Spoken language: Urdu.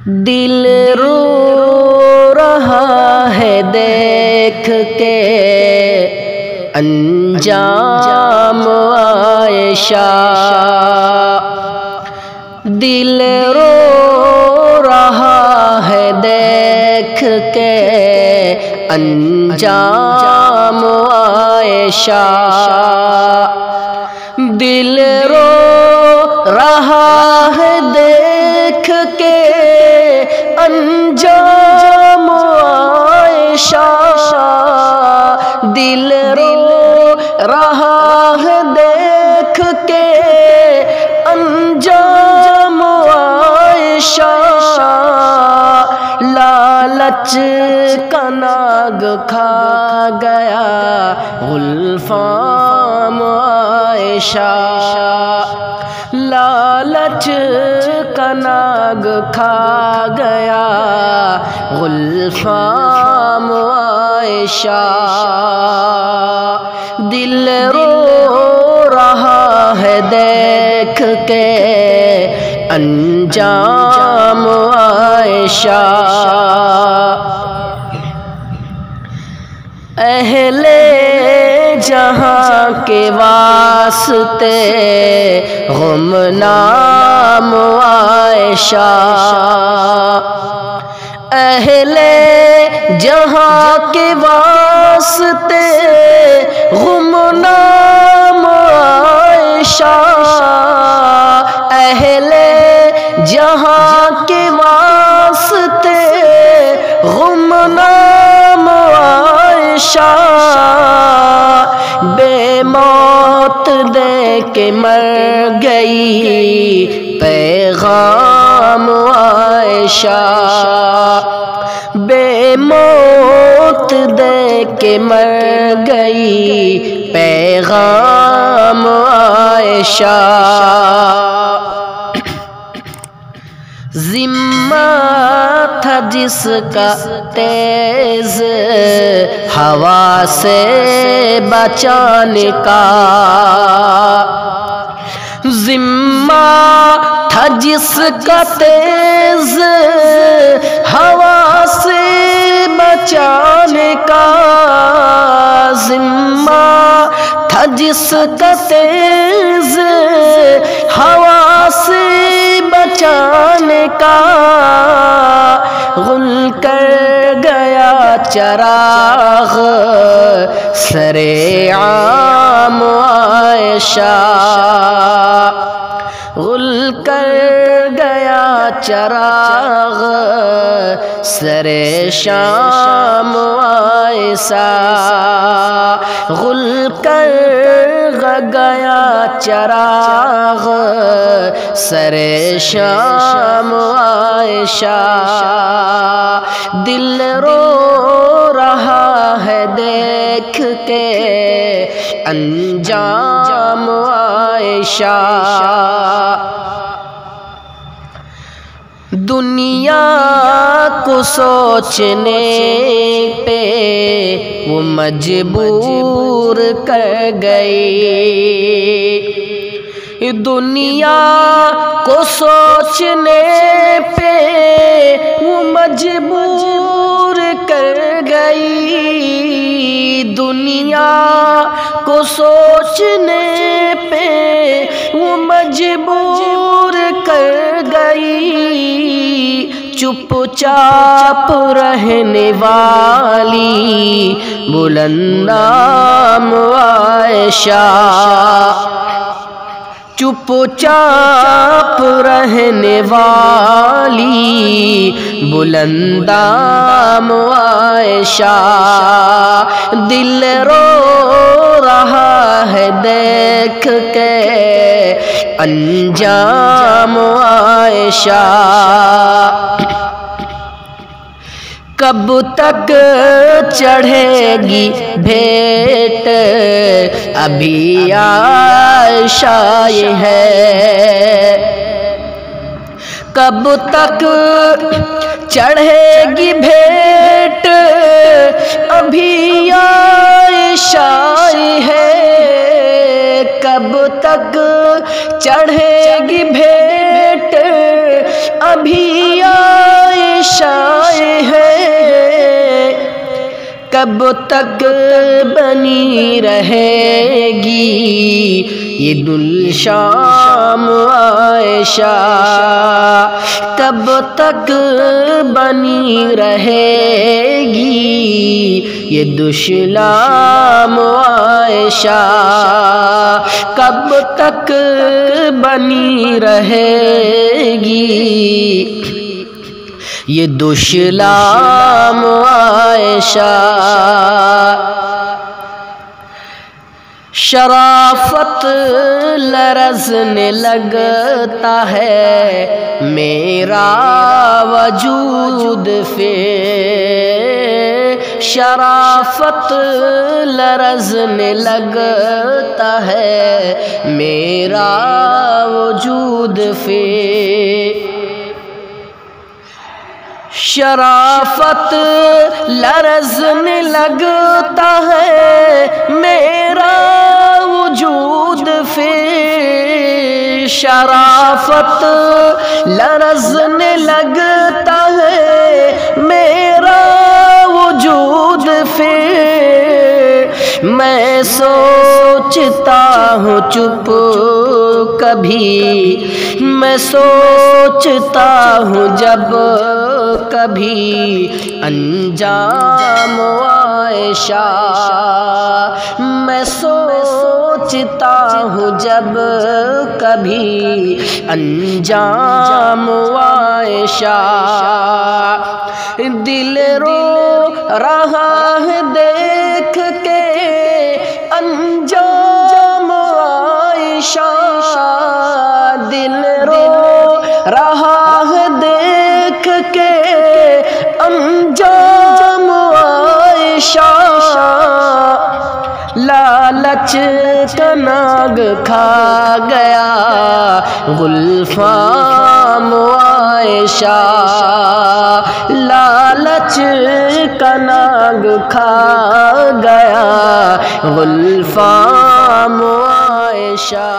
دل رو رہا ہے دیکھ کے انجام عائشہ، دل رو رہا ہے دیکھ کے انجام عائشہ، دل رو رہا ہے دیکھ کے انجام عائشہ، دل رو رہا ہے دیکھ کے انجام عائشہ، لالچ کا ناگ کھا گیا غلفام عائشہ، لالچ کا ناگ کھا گیا غلفام عائشہ، دل رو رہا ہے دیکھ کے انجام عائشہ، اہل جہاں کے واسطے غمنام عائشہ، اہل جہاں کے واسطے غمنام عائشہ، اہل جہاں کے واسطے غمنام عائشہ، بے موت دے کے مر گئی پیغام عائشہ، بے موت دے کے مر گئی پیغام عائشہ، ذمہ تھا جس کا تیز ہوا سے بچانے کا، ذمہ تھا جس کا تیز ہوا سے بچانے کا، ذمہ تھا جس کا تیز ہوا سے بچانے کا، غل کر گیا چراغ سر عام عائشہ، غل کر گیا چراغ سر شام عائشہ، غل کر گیا چراغ سر شام عائشہ، دل رو رہا ہے دیکھ کے انجام عائشہ، دنیا کو سوچنے پہ وہ مجبور کر گئی، دنیا کو سوچنے پہ وہ مجبور کر گئی، دنیا کو سوچنے پہ وہ مجبور کر گئی، چپ چاپ رہنے والی بلند نام عائشہ، چپ چاپ رہنے والی بلند نام عائشہ، دل رو رہا ہے دیکھ کے انجام عائشہ، کب تک چڑھے گی بھیٹ ابھی عائشہ یہ ہے، کب تک چڑھے گی بھیٹ ابھی عائشہ ہے، کب تک چڑھے گی بھیٹ ابھی کب تک بنی رہے گی یہ دلشام عائشہ، کب تک بنی رہے گی یہ دشلام عائشہ، کب تک بنی رہے گی یہ دشلام عائشہ۔ شرافت لرزنے لگتا ہے میرا وجود پھر، شرافت لرزنے لگتا ہے میرا وجود پھر، شرافت لرزنے لگتا ہے میرا وجود پھر، شرافت لرزنے لگتا ہے میرا وجود پھر، میں سوچتا ہوں چپ کبھی، میں سوچتا ہوں جب کبھی انجام عائشہ، میں سوچتا ہوں جب کبھی انجام عائشہ، دل رو رہا ہے دیکھ کے انجام عائشہ، دل رو رہا ہے دیکھ کے انجام عائشہ، لالچ کا ناگ کھا گیا گلفام عائشہ، لالچ کا ناگ کھا گیا گلفام عائشہ۔